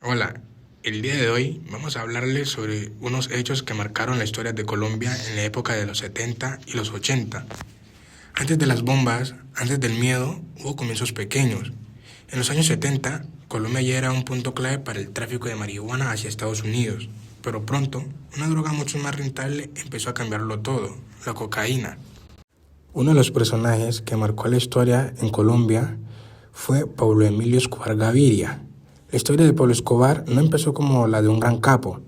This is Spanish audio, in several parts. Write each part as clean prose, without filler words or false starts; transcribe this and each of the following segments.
Hola, el día de hoy vamos a hablarles sobre unos hechos que marcaron la historia de Colombia en la época de los 70 y los 80. Antes de las bombas, antes del miedo, hubo comienzos pequeños. En los años 70, Colombia ya era un punto clave para el tráfico de marihuana hacia Estados Unidos. Pero pronto, una droga mucho más rentable empezó a cambiarlo todo, la cocaína. Uno de los personajes que marcó la historia en Colombia fue Pablo Emilio Escobar Gaviria. La historia de Pablo Escobar no empezó como la de un gran capo.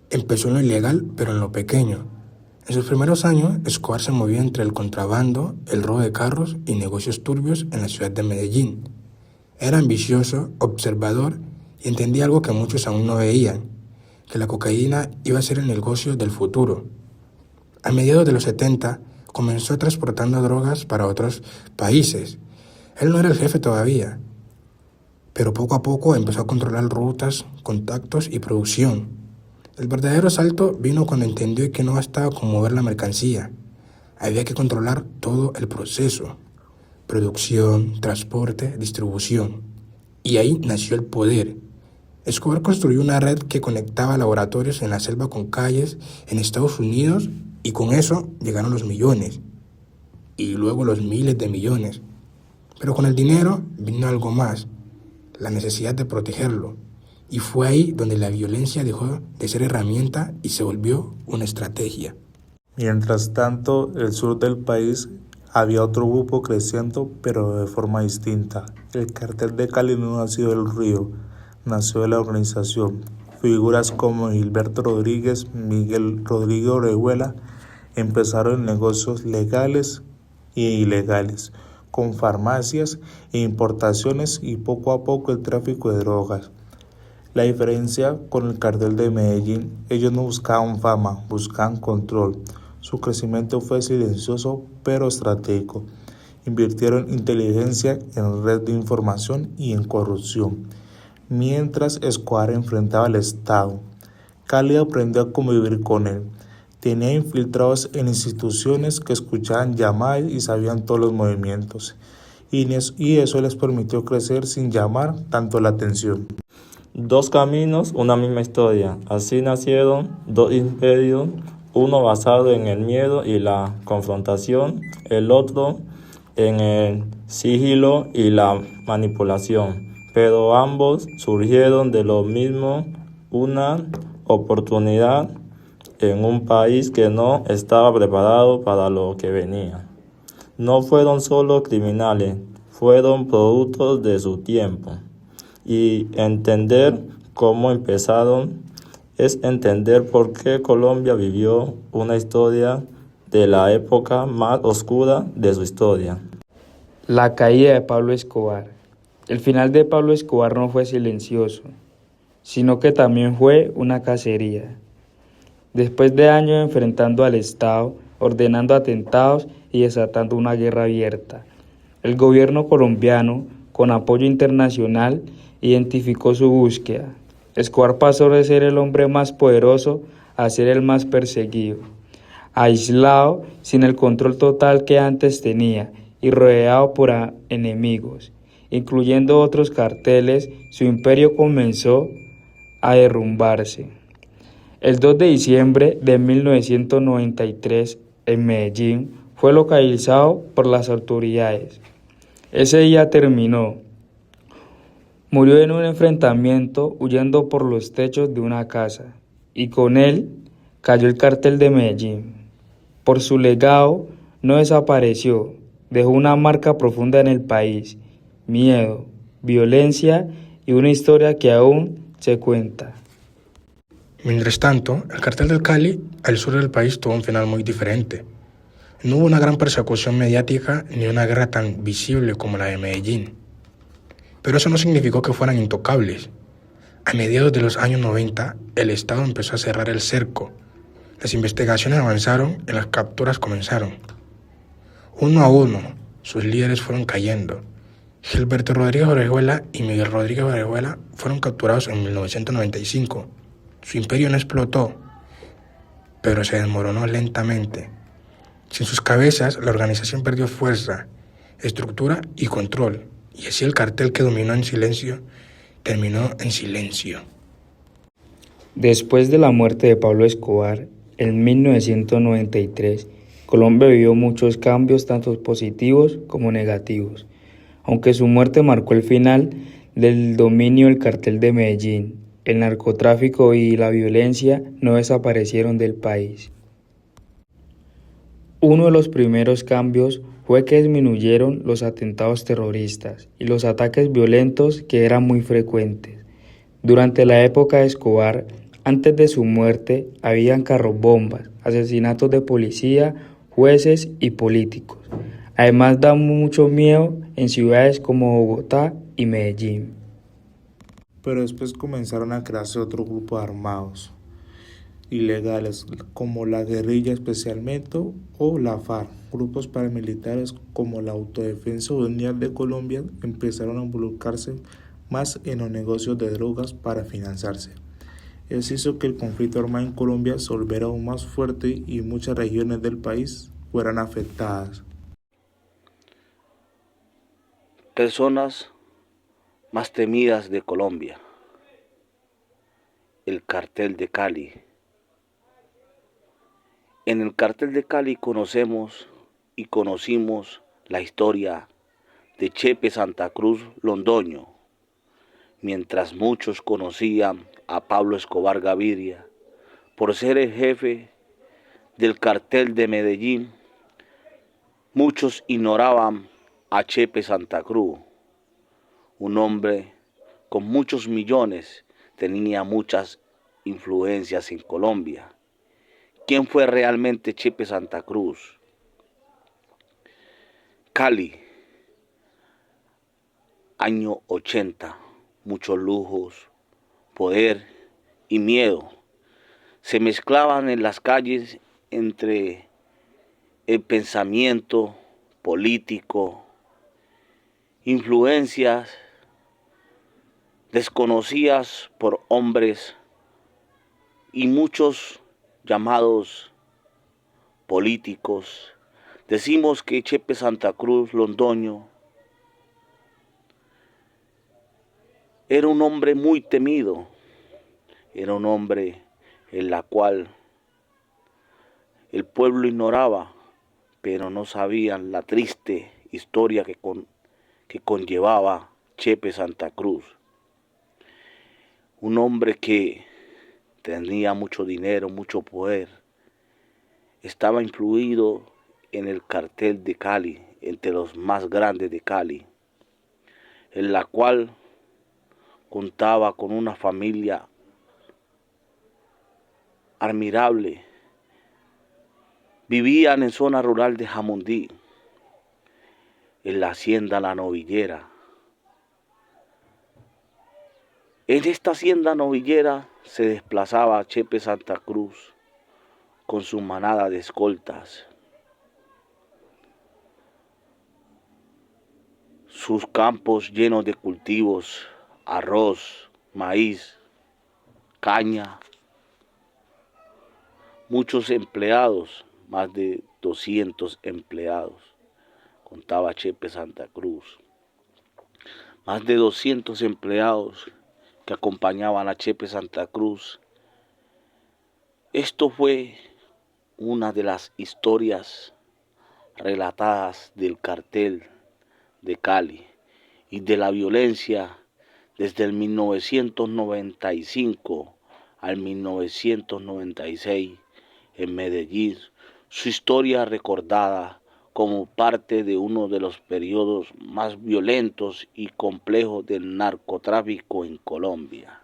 Empezó en lo ilegal, pero en lo pequeño. En sus primeros años, Escobar se movía entre el contrabando, el robo de carros y negocios turbios en la ciudad de Medellín. Era ambicioso, observador y entendía algo que muchos aún no veían, que la cocaína iba a ser el negocio del futuro. A mediados de los 70, comenzó transportando drogas para otros países. Él no era el jefe todavía, pero poco a poco empezó a controlar rutas, contactos y producción. El verdadero salto vino cuando entendió que no bastaba con mover la mercancía, había que controlar todo el proceso: producción, transporte, distribución. Y ahí nació el poder. Escobar construyó una red que conectaba laboratorios en la selva con calles en Estados Unidos, y con eso llegaron los millones y luego los miles de millones. Pero con el dinero vino algo más: la necesidad de protegerlo. Y fue ahí donde la violencia dejó de ser herramienta y se volvió una estrategia. Mientras tanto, el sur del país había otro grupo creciendo, pero de forma distinta. El cartel de Cali no nació del río, nació de la organización. Figuras como Gilberto Rodríguez, Miguel Rodríguez Orejuela empezaron negocios legales e ilegales, con farmacias e importaciones, y poco a poco el tráfico de drogas. La diferencia con el cartel de Medellín: ellos no buscaban fama, buscaban control. Su crecimiento fue silencioso pero estratégico. Invirtieron inteligencia en red de información y en corrupción. Mientras Escobar enfrentaba al Estado, Cali aprendió a convivir con él. Tenía infiltrados en instituciones que escuchaban llamadas y sabían todos los movimientos. Y eso les permitió crecer sin llamar tanto la atención. Dos caminos, una misma historia. Así nacieron dos imperios, uno basado en el miedo y la confrontación, el otro en el sigilo y la manipulación. Pero ambos surgieron de lo mismo: una oportunidad en un país que no estaba preparado para lo que venía. No fueron solo criminales, fueron productos de su tiempo. Y entender cómo empezaron es entender por qué Colombia vivió una historia de la época más oscura de su historia. La caída de Pablo Escobar. El final de Pablo Escobar no fue silencioso, sino que también fue una cacería. Después de años enfrentando al Estado, ordenando atentados y desatando una guerra abierta, el gobierno colombiano, con apoyo internacional, identificó su búsqueda. Escobar pasó de ser el hombre más poderoso a ser el más perseguido, aislado, sin el control total que antes tenía y rodeado por enemigos, incluyendo otros carteles. Su imperio comenzó a derrumbarse. El 2 de diciembre de 1993, en Medellín, fue localizado por las autoridades. Ese día terminó. Murió en un enfrentamiento huyendo por los techos de una casa, y con él cayó el cartel de Medellín. Por su legado no desapareció, dejó una marca profunda en el país: miedo, violencia y una historia que aún se cuenta. Mientras tanto, el cartel del Cali, al sur del país, tuvo un final muy diferente. No hubo una gran persecución mediática ni una guerra tan visible como la de Medellín. Pero eso no significó que fueran intocables. A mediados de los años 90, el Estado empezó a cerrar el cerco. Las investigaciones avanzaron y las capturas comenzaron. Uno a uno, sus líderes fueron cayendo. Gilberto Rodríguez Orejuela y Miguel Rodríguez Orejuela fueron capturados en 1995. Su imperio no explotó, pero se desmoronó lentamente. Sin sus cabezas, la organización perdió fuerza, estructura y control, y así el cartel, que dominó en silencio, terminó en silencio. Después de la muerte de Pablo Escobar, en 1993, Colombia vivió muchos cambios tanto positivos como negativos. Aunque su muerte marcó el final del dominio del cartel de Medellín, el narcotráfico y la violencia no desaparecieron del país. Uno de los primeros cambios fue que disminuyeron los atentados terroristas y los ataques violentos que eran muy frecuentes. Durante la época de Escobar, antes de su muerte, habían carrobombas, asesinatos de policía, jueces y políticos. Además, da mucho miedo en ciudades como Bogotá y Medellín. Pero después comenzaron a crearse otros grupos armados ilegales como la guerrilla especialmente o la FARC. Grupos paramilitares como la Autodefensa Unidad de Colombia empezaron a involucrarse más en los negocios de drogas para financiarse. Eso hizo que el conflicto armado en Colombia se volviera aún más fuerte y muchas regiones del país fueran afectadas. Personas más temidas de Colombia. El cartel de Cali. En el cartel de Cali conocimos la historia de Chepe Santa Cruz Londoño, mientras muchos conocían a Pablo Escobar Gaviria por ser el jefe del cartel de Medellín. Muchos ignoraban a Chepe Santa Cruz, un hombre con muchos millones, tenía muchas influencias en Colombia. ¿Quién fue realmente Chepe Santa Cruz? Cali, año 80, muchos lujos, poder y miedo se mezclaban en las calles entre el pensamiento político, influencias desconocidas por hombres y muchos llamados políticos. Decimos que Chepe Santa Cruz Londoño era un hombre muy temido, era un hombre en la cual el pueblo ignoraba, pero no sabían la triste historia que conllevaba Chepe Santa Cruz. Un hombre que tenía mucho dinero, mucho poder, estaba influido en el cartel de Cali, entre los más grandes de Cali, en la cual contaba con una familia admirable. Vivían en zona rural de Jamundí, en la hacienda La Novillera. En esta hacienda novillera se desplazaba Chepe Santa Cruz con su manada de escoltas. Sus campos llenos de cultivos, arroz, maíz, caña, muchos empleados, más de 200 empleados, contaba Chepe Santa Cruz. Más de 200 empleados que acompañaban a Chepe Santa Cruz. Esto fue una de las historias relatadas del cartel de Cali y de la violencia desde el 1995 al 1996 en Medellín. Su historia recordada como parte de uno de los periodos más violentos y complejos del narcotráfico en Colombia.